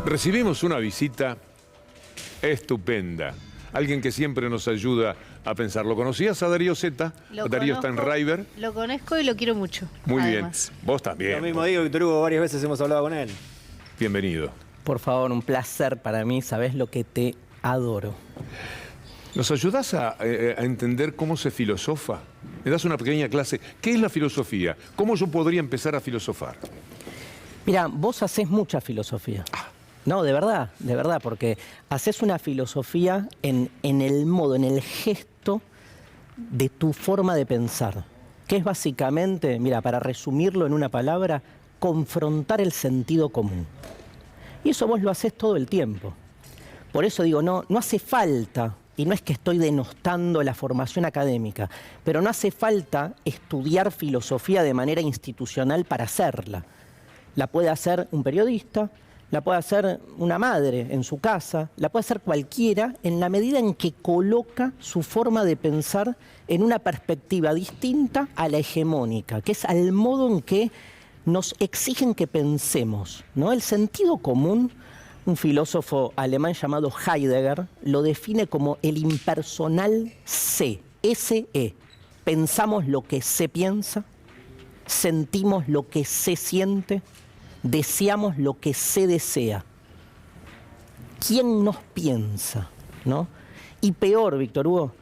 Recibimos una visita estupenda. Alguien que siempre nos ayuda a pensar. ¿Lo conocías a Darío Zeta? Darío Stanraiver. Lo conozco y lo quiero mucho. Muy además. bien. Vos también. Lo mismo digo, Víctor Hugo, varias veces hemos hablado con él. Bienvenido. Por favor, un placer para mí. Sabés lo que te adoro. ¿Nos ayudás a entender cómo se filosofa? ¿Me das una pequeña clase? ¿Qué es la filosofía? ¿Cómo yo podría empezar a filosofar? Mira, vos hacés mucha filosofía. No, de verdad, porque haces una filosofía en el modo, en el gesto de tu forma de pensar, que es básicamente, mira, para resumirlo en una palabra, confrontar el sentido común. Y eso vos lo haces todo el tiempo. Por eso digo, no hace falta, y no es que estoy denostando la formación académica, pero no hace falta estudiar filosofía de manera institucional para hacerla. La puede hacer un periodista, la puede hacer una madre en su casa, la puede hacer cualquiera en la medida en que coloca su forma de pensar en una perspectiva distinta a la hegemónica, que es al modo en que nos exigen que pensemos, ¿no? El sentido común, un filósofo alemán llamado Heidegger lo define como el impersonal se, S-E. Pensamos lo que se piensa, sentimos lo que se siente, deseamos lo que se desea. ¿Quién nos piensa? ¿No? Y peor, Víctor Hugo,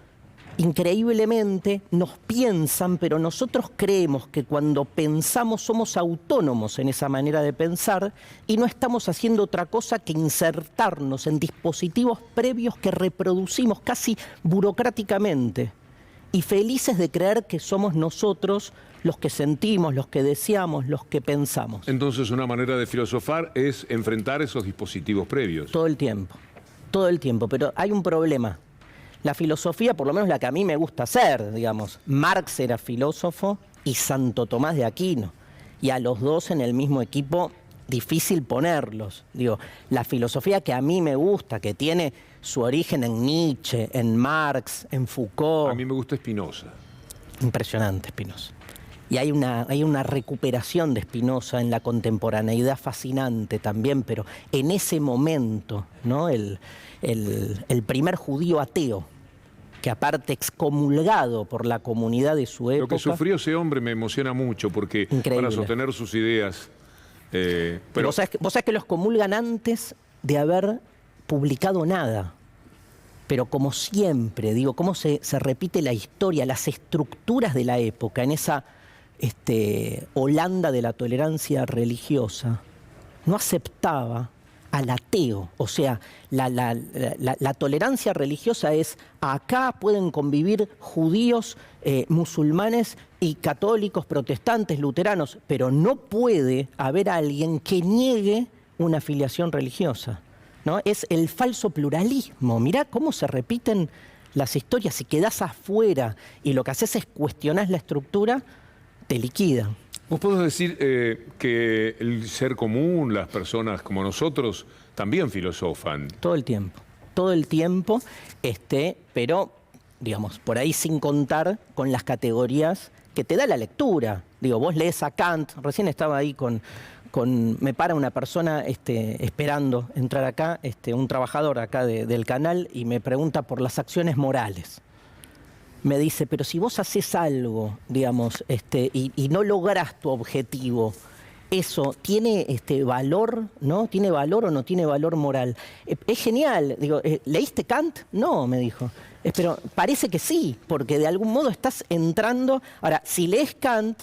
increíblemente nos piensan, pero nosotros creemos que cuando pensamos somos autónomos en esa manera de pensar y no estamos haciendo otra cosa que insertarnos en dispositivos previos que reproducimos casi burocráticamente y felices de creer que somos nosotros los que sentimos, los que deseamos, los que pensamos. Entonces, una manera de filosofar es enfrentar esos dispositivos previos. Todo el tiempo, pero hay un problema. La filosofía, por lo menos la que a mí me gusta hacer, digamos, Marx era filósofo y Santo Tomás de Aquino, y a los dos en el mismo equipo, difícil ponerlos. Digo, la filosofía que a mí me gusta, que tiene su origen en Nietzsche, en Marx, en Foucault. A mí me gusta Spinoza. Impresionante Spinoza. Y hay una recuperación de Spinoza en la contemporaneidad fascinante también, pero en ese momento, ¿no? El primer judío ateo, que aparte excomulgado por la comunidad de su época. Lo que sufrió ese hombre me emociona mucho, porque increíble. Para sostener sus ideas... Pero vos sabés que los comulgan antes de haber publicado nada. Pero como siempre, digo, cómo se repite la historia, las estructuras de la época, en esa Holanda de la tolerancia religiosa, no aceptaba al ateo. O sea, la tolerancia religiosa es, acá pueden convivir judíos, musulmanes y católicos, protestantes, luteranos, pero no puede haber alguien que niegue una afiliación religiosa, ¿no? Es el falso pluralismo. Mirá cómo se repiten las historias. Si quedás afuera y lo que haces es cuestionar la estructura, te liquidan. ¿Vos podés decir que el ser común, las personas como nosotros, también filosofan? Todo el tiempo, pero, digamos, por ahí sin contar con las categorías que te da la lectura. Digo, vos lees a Kant, recién estaba ahí me para una persona esperando entrar acá, un trabajador acá del canal, y me pregunta por las acciones morales. Me dice, pero si vos haces algo, digamos, y no lográs tu objetivo, ¿eso tiene valor, no? ¿Tiene valor o no tiene valor moral? Es genial. Digo, ¿leíste Kant? No, me dijo. Pero parece que sí, porque de algún modo estás entrando... Ahora, si lees Kant,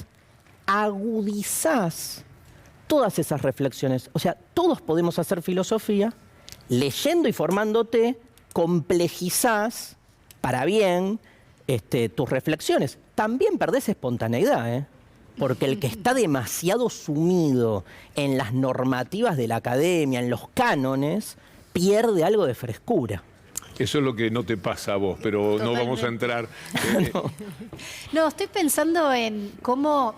agudizás todas esas reflexiones. O sea, todos podemos hacer filosofía, leyendo y formándote, complejizás para bien tus reflexiones. También perdés espontaneidad, porque el que está demasiado sumido en las normativas de la academia, en los cánones, pierde algo de frescura. Eso es lo que no te pasa a vos, pero Totalmente. no vamos a entrar. No, estoy pensando en cómo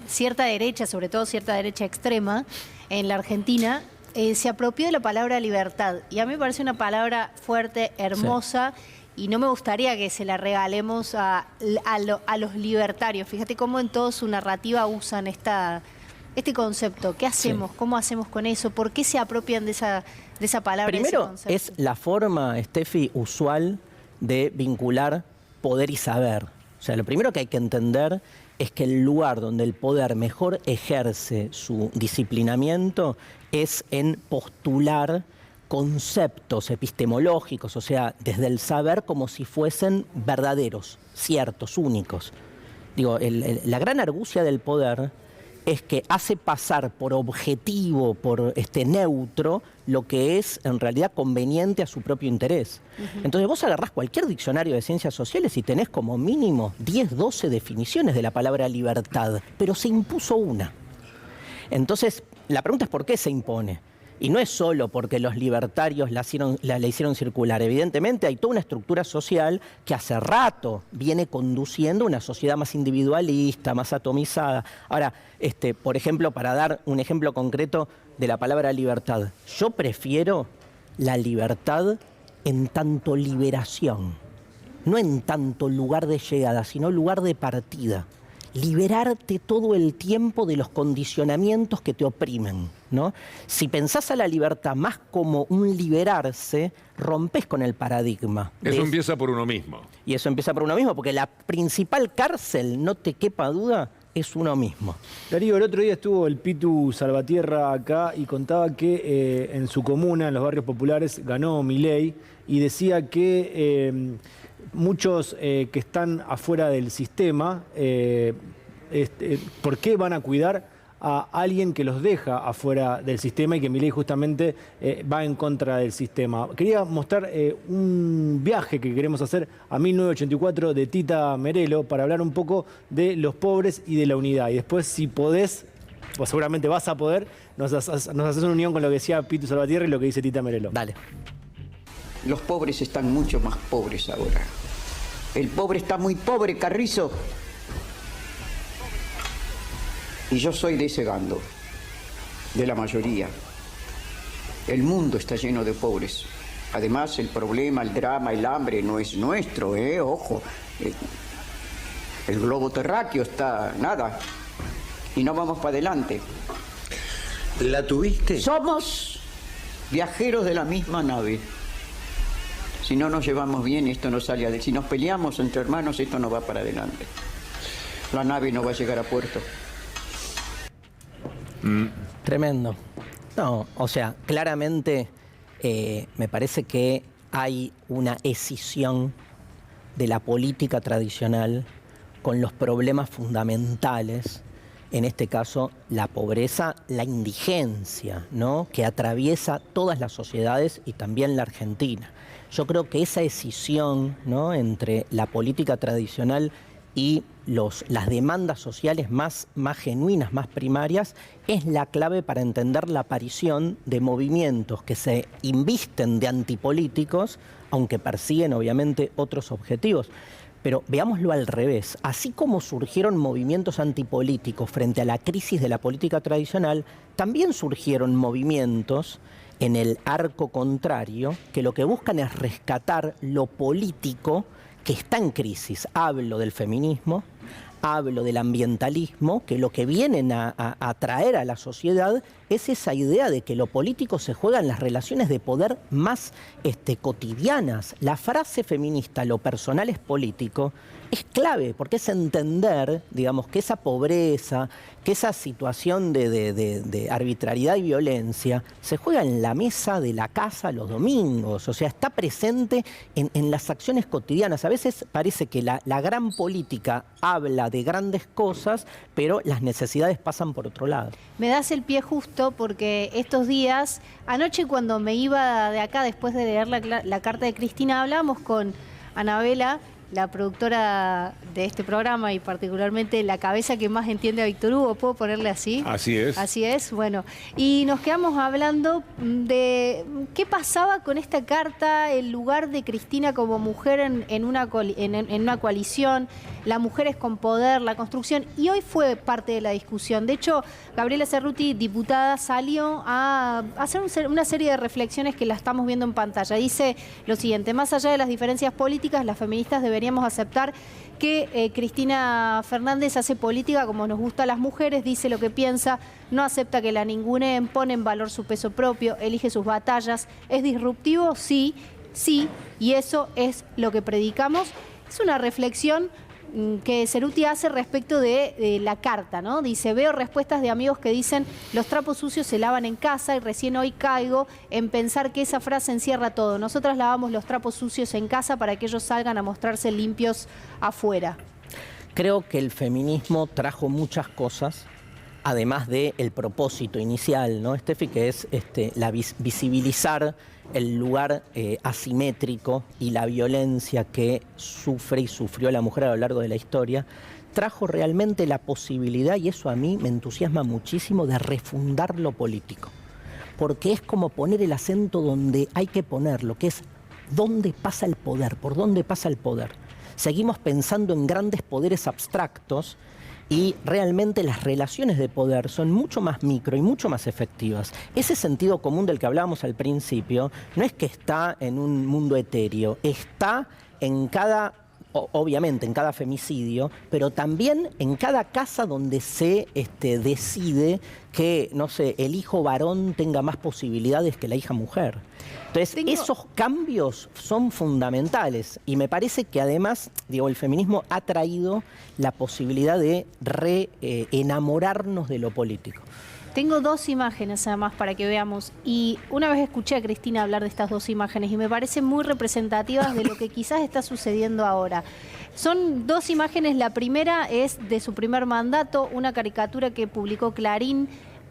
cierta derecha, sobre todo cierta derecha extrema, en la Argentina, se apropió de la palabra libertad. Y a mí me parece una palabra fuerte, hermosa, sí. Y no me gustaría que se la regalemos a los libertarios. Fíjate cómo en toda su narrativa usan esta este concepto. ¿Qué hacemos? ¿Cómo hacemos con eso? ¿Por qué se apropian de esa palabra? Primero, es la forma, Steffi, usual de vincular poder y saber. O sea, lo primero que hay que entender es que el lugar donde el poder mejor ejerce su disciplinamiento es en postular conceptos epistemológicos, o sea, desde el saber como si fuesen verdaderos, ciertos, únicos. Digo, la gran argucia del poder es que hace pasar por objetivo, por neutro, lo que es en realidad conveniente a su propio interés. Entonces vos agarrás cualquier diccionario de ciencias sociales y tenés como mínimo 10, 12 definiciones de la palabra libertad, pero se impuso una. Entonces, la pregunta es ¿por qué se impone? Y no es solo porque los libertarios la hicieron circular. Evidentemente hay toda una estructura social que hace rato viene conduciendo una sociedad más individualista, más atomizada. Ahora, por ejemplo, para dar un ejemplo concreto de la palabra libertad, yo prefiero la libertad en tanto liberación, no en tanto lugar de llegada, sino lugar de partida. Liberarte todo el tiempo de los condicionamientos que te oprimen, ¿no? Si pensás a la libertad más como un liberarse, rompes con el paradigma. Eso empieza por uno mismo. Y eso empieza por uno mismo, porque la principal cárcel, no te quepa duda, es uno mismo. Darío, el otro día estuvo el Pitu Salvatierra acá y contaba que en su comuna, en los barrios populares, ganó Milei y decía que muchos que están afuera del sistema, ¿por qué van a cuidar a alguien que los deja afuera del sistema y que Milei justamente va en contra del sistema? Quería mostrar un viaje que queremos hacer a 1984 de Tita Merello para hablar un poco de los pobres y de la unidad. Y después, si podés, pues seguramente vas a poder, nos haces una unión con lo que decía Pitu Salvatierra y lo que dice Tita Merello. Dale. Los pobres están mucho más pobres ahora. El pobre está muy pobre, Carrizo. Y yo soy de ese bando, de la mayoría. El mundo está lleno de pobres. Además, el problema, el drama, el hambre no es nuestro, ojo. El globo terráqueo está nada. Y no vamos para adelante. ¿La tuviste? Somos viajeros de la misma nave. Si no nos llevamos bien, esto no sale adelante. Si nos peleamos entre hermanos, esto no va para adelante. La nave no va a llegar a puerto. Tremendo. No, o sea, claramente me parece que hay una escisión de la política tradicional con los problemas fundamentales, en este caso la pobreza, la indigencia, ¿no?, que atraviesa todas las sociedades y también la Argentina. Yo creo que esa escisión, ¿no?, entre la política tradicional y las demandas sociales más genuinas, más primarias, es la clave para entender la aparición de movimientos que se invisten de antipolíticos, aunque persiguen obviamente otros objetivos. Pero veámoslo al revés. Así como surgieron movimientos antipolíticos frente a la crisis de la política tradicional, también surgieron movimientos en el arco contrario que lo que buscan es rescatar lo político que está en crisis. Hablo del feminismo, hablo del ambientalismo, que lo que vienen a traer a la sociedad es esa idea de que lo político se juega en las relaciones de poder más cotidianas. La frase feminista, lo personal es político, es clave, porque es entender, digamos, que esa pobreza, que esa situación de arbitrariedad y violencia se juega en la mesa de la casa los domingos, o sea, está presente en las acciones cotidianas. A veces parece que la gran política habla de grandes cosas, pero las necesidades pasan por otro lado. Me das el pie justo porque estos días, anoche cuando me iba de acá, después de leer la carta de Cristina, hablamos con Anabela, la productora de este programa y particularmente la cabeza que más entiende a Víctor Hugo, ¿puedo ponerle así? Así es. Así es, bueno. Y nos quedamos hablando de qué pasaba con esta carta, el lugar de Cristina como mujer en una coalición, las mujeres con poder, la construcción, y hoy fue parte de la discusión. De hecho, Gabriela Cerruti, diputada, salió a hacer una serie de reflexiones que la estamos viendo en pantalla. Dice lo siguiente: más allá de las diferencias políticas, las feministas deberían deberíamos aceptar que Cristina Fernández hace política como nos gusta a las mujeres, dice lo que piensa, no acepta que la ninguneen, pone en valor su peso propio, elige sus batallas. ¿Es disruptivo? Sí, sí, y eso es lo que predicamos. Es una reflexión que Cerruti hace respecto de la carta, ¿no? Dice, veo respuestas de amigos que dicen, los trapos sucios se lavan en casa, y recién hoy caigo en pensar que esa frase encierra todo. Nosotras lavamos los trapos sucios en casa para que ellos salgan a mostrarse limpios afuera. Creo que el feminismo trajo muchas cosas, además del propósito inicial, ¿no, Steffi? Que es visibilizar el lugar asimétrico y la violencia que sufre y sufrió la mujer a lo largo de la historia. Trajo realmente la posibilidad, y eso a mí me entusiasma muchísimo, de refundar lo político. Porque es como poner el acento donde hay que ponerlo, que es dónde pasa el poder, por dónde pasa el poder. Seguimos pensando en grandes poderes abstractos, y realmente las relaciones de poder son mucho más micro y mucho más efectivas. Ese sentido común del que hablábamos al principio no es que está en un mundo etéreo, está en cada, obviamente en cada femicidio, pero también en cada casa donde se decide que, no sé, el hijo varón tenga más posibilidades que la hija mujer. Entonces, esos cambios son fundamentales, y me parece que además, digo, el feminismo ha traído la posibilidad de enamorarnos de lo político. Tengo dos imágenes además para que veamos, y una vez escuché a Cristina hablar de estas dos imágenes y me parecen muy representativas de lo que quizás está sucediendo ahora. Son dos imágenes, la primera es de su primer mandato, una caricatura que publicó Clarín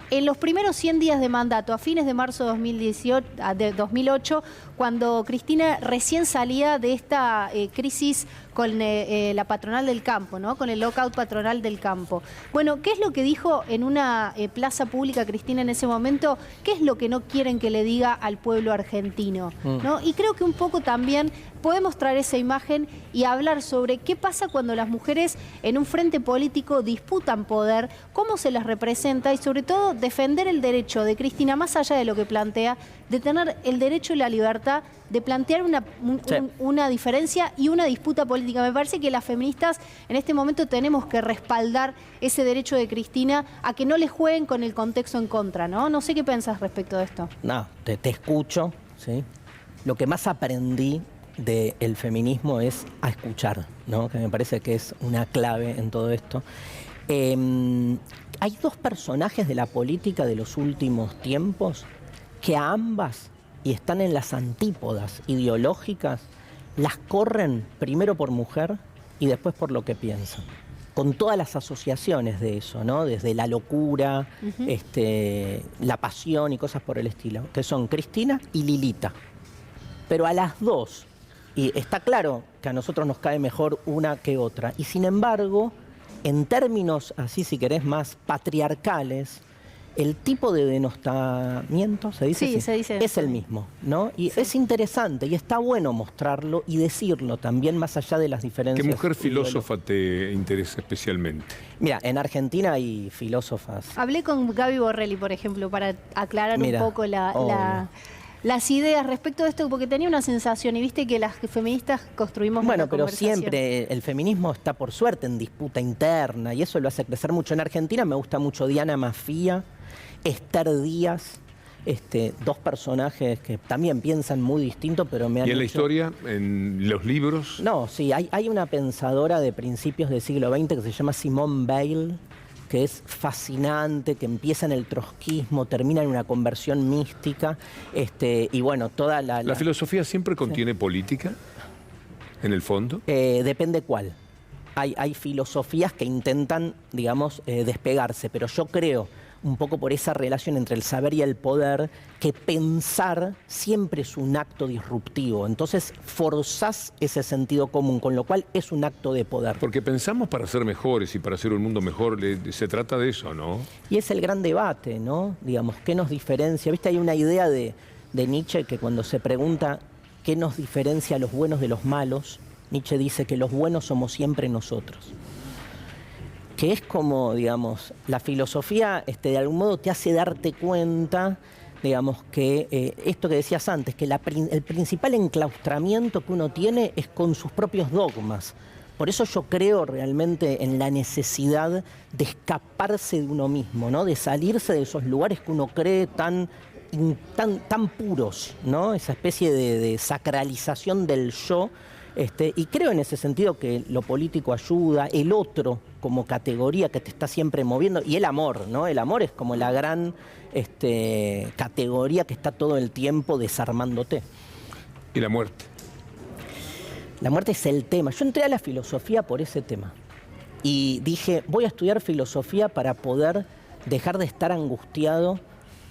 en los primeros 100 días de mandato, a fines de marzo de 2008, cuando Cristina recién salía de esta crisis con la patronal del campo, ¿no? Con el lockout patronal del campo. Bueno, ¿qué es lo que dijo en una plaza pública Cristina en ese momento? ¿Qué es lo que no quieren que le diga al pueblo argentino, ¿no? Y creo que un poco también podemos traer esa imagen y hablar sobre qué pasa cuando las mujeres en un frente político disputan poder, cómo se las representa, y sobre todo defender el derecho de Cristina, más allá de lo que plantea, de tener el derecho y la libertad de plantear una diferencia y una disputa política. Me parece que las feministas en este momento tenemos que respaldar ese derecho de Cristina a que no le jueguen con el contexto en contra, ¿no? No sé qué pensás respecto de esto. No, te escucho, ¿sí? Lo que más aprendí del feminismo es a escuchar, ¿no? Que me parece que es una clave en todo esto. Hay dos personajes de la política de los últimos tiempos que a ambas, y están en las antípodas ideológicas, las corren primero por mujer y después por lo que piensan. Con todas las asociaciones de eso, ¿no? Desde la locura, la pasión y cosas por el estilo, que son Cristina y Lilita. Pero a las dos, y está claro que a nosotros nos cae mejor una que otra, y sin embargo, en términos así, si querés, más patriarcales, el tipo de denostamiento, ¿se dice? Sí, se dice. Es el mismo, ¿no? Y es interesante y está bueno mostrarlo y decirlo también, más allá de las diferencias. ¿Qué mujer filósofa te interesa especialmente? Mira, en Argentina hay filósofas. Hablé con Gaby Borrelli, por ejemplo, para aclarar un poco las ideas respecto de esto, porque tenía una sensación, y viste que las feministas construimos una pero conversación. siempre el feminismo está por suerte en disputa interna, y eso lo hace crecer mucho. En Argentina me gusta mucho Diana Mafía, Esther Díaz, dos personajes que también piensan muy distinto, pero me han ¿Y en la hecho... historia, en los libros? No, sí, hay una pensadora de principios del siglo XX que se llama Simone Weil, que es fascinante, que empieza en el trotskismo, termina en una conversión mística, y bueno, toda la... ¿La filosofía siempre contiene política, en el fondo? Depende cuál. Hay filosofías que intentan, digamos, despegarse, pero yo creo, un poco por esa relación entre el saber y el poder, que pensar siempre es un acto disruptivo. Entonces forzás ese sentido común, con lo cual es un acto de poder. Porque pensamos para ser mejores y para hacer un mundo mejor, se trata de eso, ¿no? Y es el gran debate, ¿no? Digamos, ¿qué nos diferencia? ¿Viste? Hay una idea de Nietzsche que cuando se pregunta qué nos diferencia a los buenos de los malos, Nietzsche dice que los buenos somos siempre nosotros. Que es como, digamos, la filosofía de algún modo te hace darte cuenta digamos, que esto que decías antes, que el principal enclaustramiento que uno tiene es con sus propios dogmas. Por eso yo creo realmente en la necesidad de escaparse de uno mismo, ¿no? De salirse de esos lugares que uno cree tan puros, ¿no? Esa especie de sacralización del yo. Y creo en ese sentido que lo político ayuda, el otro como categoría que te está siempre moviendo, y el amor, ¿no? El amor es como la gran categoría que está todo el tiempo desarmándote. ¿Y la muerte? La muerte es el tema. Yo entré a la filosofía por ese tema. Y dije, voy a estudiar filosofía para poder dejar de estar angustiado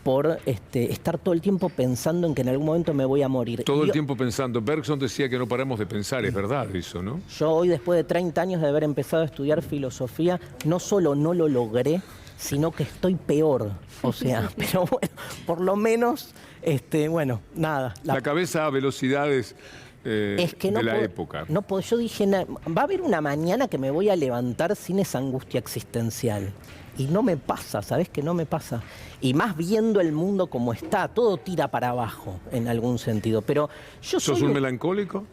por estar todo el tiempo pensando en que en algún momento me voy a morir. Todo el tiempo pensando. Bergson decía que no paramos de pensar, es verdad eso, ¿no? Yo hoy, después de 30 años de haber empezado a estudiar filosofía, no solo no lo logré, sino que estoy peor. O sea, pero bueno, por lo menos, bueno, nada. La cabeza a velocidades es que no de la puedo, época. No puedo, yo dije, va a haber una mañana que me voy a levantar sin esa angustia existencial. Y no me pasa, ¿sabés que no me pasa? Y más viendo el mundo como está, todo tira para abajo en algún sentido. Pero yo ¿Sos un melancólico?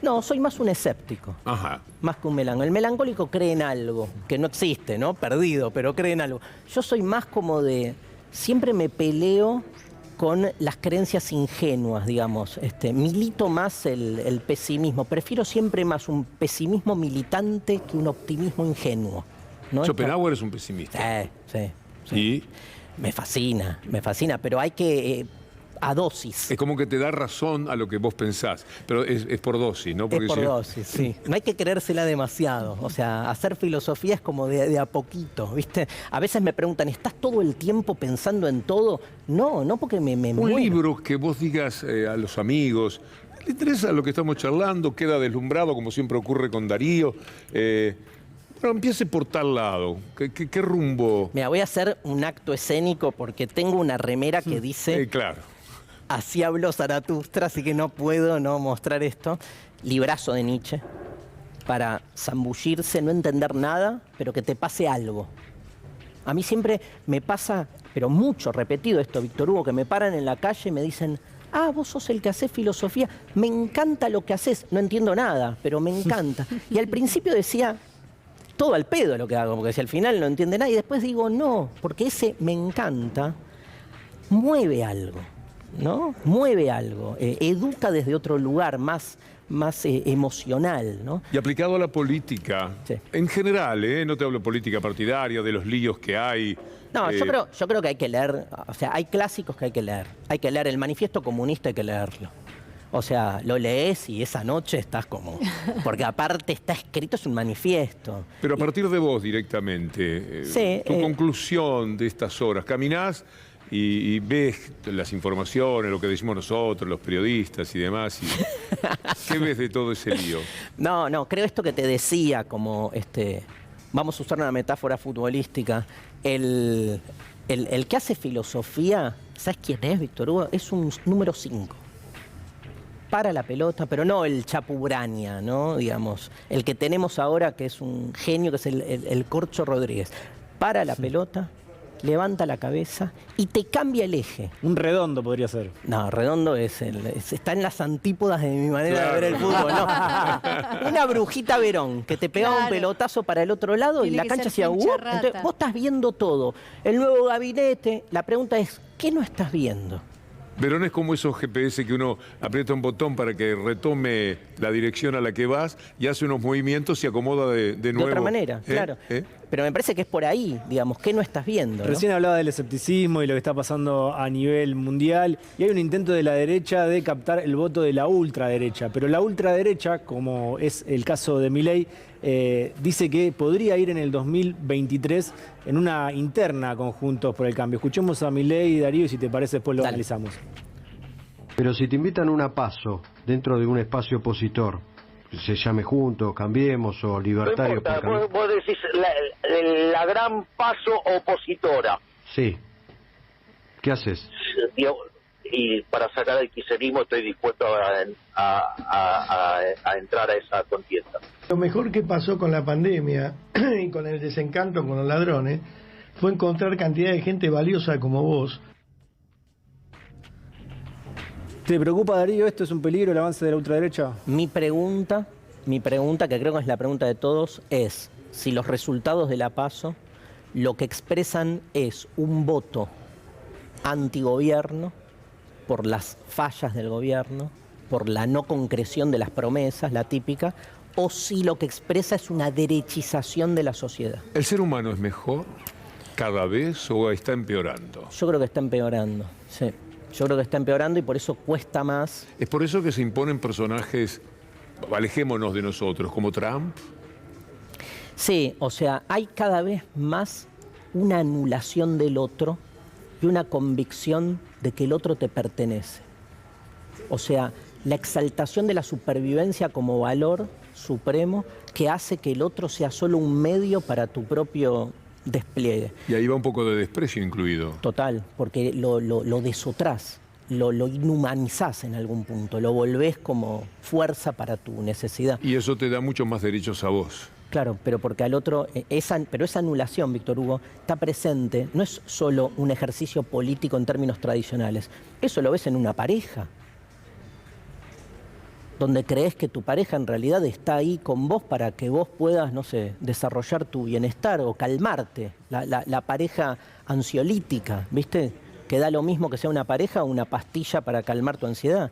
No, soy más un escéptico. Ajá. Más que un melancólico. El melancólico cree en algo, que no existe, ¿no? Perdido, pero cree en algo. Yo soy más como de... Siempre me peleo con las creencias ingenuas, digamos. Milito más el pesimismo. Prefiero siempre más un pesimismo militante que un optimismo ingenuo, ¿no? Schopenhauer es un pesimista. Sí. ¿Y? Me fascina, pero hay que... a dosis. Es como que te da razón a lo que vos pensás, pero es por dosis, ¿no? Porque es por dosis, sí. No hay que creérsela demasiado. O sea, hacer filosofía es como de a poquito, ¿viste? A veces me preguntan, ¿estás todo el tiempo pensando en todo? No porque me Un muero. libro que vos digas a los amigos, ¿le interesa lo que estamos charlando? Queda deslumbrado, como siempre ocurre con Darío. Pero empiece por tal lado. ¿Qué rumbo? Mira, voy a hacer un acto escénico porque tengo una remera que dice... Claro. Así habló Zaratustra, así que no puedo no mostrar esto. Librazo de Nietzsche, para zambullirse, no entender nada, pero que te pase algo. A mí siempre me pasa, pero mucho repetido esto, Víctor Hugo, que me paran en la calle y me dicen, vos sos el que haces filosofía, me encanta lo que haces, no entiendo nada, pero me encanta. Y al principio decía, todo al pedo lo que hago, porque si al final no entiende nada, y después digo, no, porque ese me encanta mueve algo. ¿No? Mueve algo, educa desde otro lugar, más emocional, ¿no? Y aplicado a la política, sí. En general, no te hablo política partidaria, de los líos que hay. No, yo creo que hay que leer, o sea, hay clásicos que hay que leer. Hay que leer el Manifiesto Comunista, hay que leerlo. O sea, lo lees y esa noche estás como... Porque aparte está escrito, es un manifiesto. Pero a partir de vos directamente, sí, tu conclusión de estas horas, caminás y ves las informaciones, lo que decimos nosotros, los periodistas y demás. ¿Qué ves de todo ese lío? No, creo esto que te decía, como vamos a usar una metáfora futbolística. El que hace filosofía, ¿sabes quién es, Víctor Hugo? Es un número 5. Para la pelota, pero no el Chapurania, ¿no? Digamos, el que tenemos ahora, que es un genio, que es el Corcho Rodríguez. Para la pelota, levanta la cabeza y te cambia el eje. Un redondo podría ser. No, redondo está en las antípodas de mi manera de ver el fútbol, ¿no? Una brujita Verón que te pegaba un pelotazo para el otro lado y la cancha hacía entonces vos estás viendo todo. El nuevo gabinete, la pregunta es, ¿qué no estás viendo? Verón es como esos GPS que uno aprieta un botón para que retome la dirección a la que vas y hace unos movimientos y se acomoda de nuevo. De otra manera, claro. Pero me parece que es por ahí, digamos, ¿qué no estás viendo? Recién hablaba del escepticismo y lo que está pasando a nivel mundial. Y hay un intento de la derecha de captar el voto de la ultraderecha. Pero la ultraderecha, como es el caso de Milei, dice que podría ir en el 2023 en una interna con Juntos por el Cambio. Escuchemos a Milei y Darío y si te parece después lo analizamos. Pero si te invitan a una PASO dentro de un espacio opositor, se llame Juntos, Cambiemos o Libertarios... No importa, vos decís la gran PASO opositora. Sí. ¿Qué haces? Y para sacar el kirchnerismo estoy dispuesto a entrar a esa contienda. Lo mejor que pasó con la pandemia y con el desencanto con los ladrones fue encontrar cantidad de gente valiosa como vos. ¿Te preocupa, Darío, esto es un peligro, el avance de la ultraderecha? Mi pregunta, que creo que es la pregunta de todos, es si los resultados de la PASO lo que expresan es un voto antigobierno por las fallas del gobierno, por la no concreción de las promesas, la típica, o si lo que expresa es una derechización de la sociedad. ¿El ser humano es mejor cada vez o está empeorando? Yo creo que está empeorando, sí. Yo creo que está empeorando y por eso cuesta más. ¿Es por eso que se imponen personajes, alejémonos de nosotros, como Trump? Sí, o sea, hay cada vez más una anulación del otro y una convicción de que el otro te pertenece. O sea, la exaltación de la supervivencia como valor supremo que hace que el otro sea solo un medio para tu propio despliegue. Y ahí va un poco de desprecio incluido. Total, porque lo desotrás, lo inhumanizás en algún punto, lo volvés como fuerza para tu necesidad. Y eso te da muchos más derechos a vos. Claro, pero porque al otro, pero esa anulación, Víctor Hugo, está presente, no es solo un ejercicio político en términos tradicionales, eso lo ves en una pareja, donde crees que tu pareja en realidad está ahí con vos para que vos puedas, no sé, desarrollar tu bienestar o calmarte, la pareja ansiolítica, ¿viste? Que da lo mismo que sea una pareja o una pastilla para calmar tu ansiedad.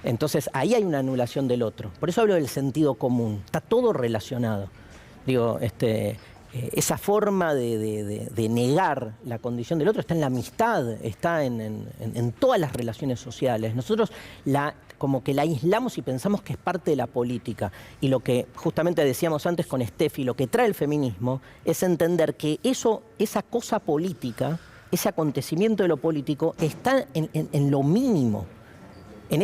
Entonces, ahí hay una anulación del otro. Por eso hablo del sentido común. Está todo relacionado. Digo, esa forma de negar la condición del otro está en la amistad, está en todas las relaciones sociales. Nosotros como que la aislamos y pensamos que es parte de la política. Y lo que justamente decíamos antes con Steffi, lo que trae el feminismo es entender que esa cosa política, ese acontecimiento de lo político, está en lo mínimo. En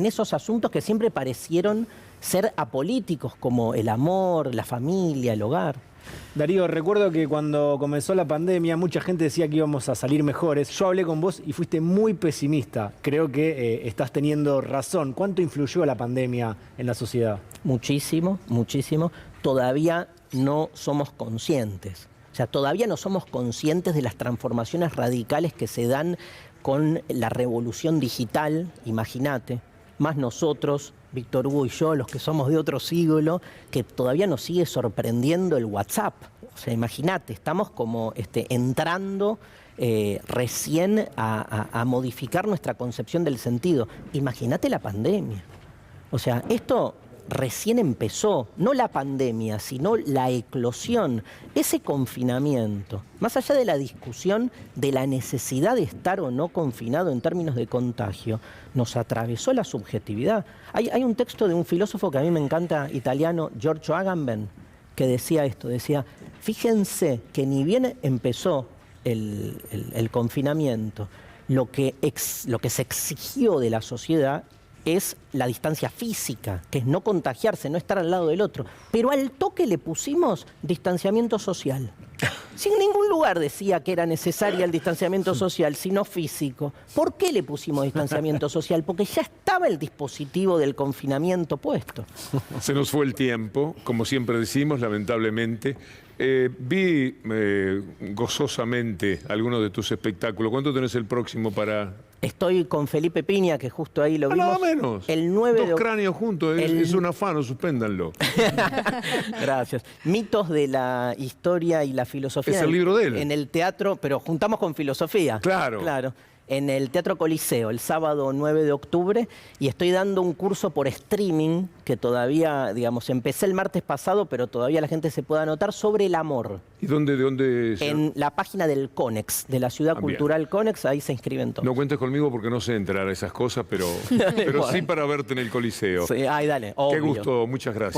esos asuntos que siempre parecieron ser apolíticos, como el amor, la familia, el hogar. Darío, recuerdo que cuando comenzó la pandemia mucha gente decía que íbamos a salir mejores. Yo hablé con vos y fuiste muy pesimista. Creo que estás teniendo razón. ¿Cuánto influyó la pandemia en la sociedad? Muchísimo, muchísimo. Todavía no somos conscientes. O sea, todavía no somos conscientes de las transformaciones radicales que se dan con la revolución digital, imagínate, más nosotros, Víctor Hugo y yo, los que somos de otro siglo, que todavía nos sigue sorprendiendo el WhatsApp. O sea, imagínate, estamos como entrando recién a modificar nuestra concepción del sentido. Imagínate la pandemia. O sea, esto recién empezó, no la pandemia, sino la eclosión, ese confinamiento, más allá de la discusión de la necesidad de estar o no confinado en términos de contagio, nos atravesó la subjetividad. Hay un texto de un filósofo que a mí me encanta, italiano, Giorgio Agamben, que decía esto, decía, fíjense que ni bien empezó el confinamiento, lo que se exigió de la sociedad es la distancia física, que es no contagiarse, no estar al lado del otro. Pero al toque le pusimos distanciamiento social. Si en ningún lugar decía que era necesario el distanciamiento social, sino físico. ¿Por qué le pusimos distanciamiento social? Porque ya estaba el dispositivo del confinamiento puesto. Se nos fue el tiempo, como siempre decimos, lamentablemente. Vi gozosamente algunos de tus espectáculos. ¿Cuánto tenés el próximo para...? Estoy con Felipe Piña, que justo ahí lo vimos. Nada menos. El 9 Dos cráneos juntos, es un afano, suspéndanlo. Gracias. Mitos de la historia y la filosofía. Es el libro de él. En el teatro, pero juntamos con filosofía. Claro. Claro. En el Teatro Coliseo, el sábado 9 de octubre, y estoy dando un curso por streaming, que todavía, digamos, empecé el martes pasado, pero todavía la gente se puede anotar, sobre el amor. ¿Y de dónde? En la página del CONEX, de la Ciudad Cultural CONEX, ahí se inscriben todos. No cuentes conmigo porque no sé entrar a esas cosas, pero sí para verte en el Coliseo. Sí, ay, dale, Qué gusto, muchas gracias.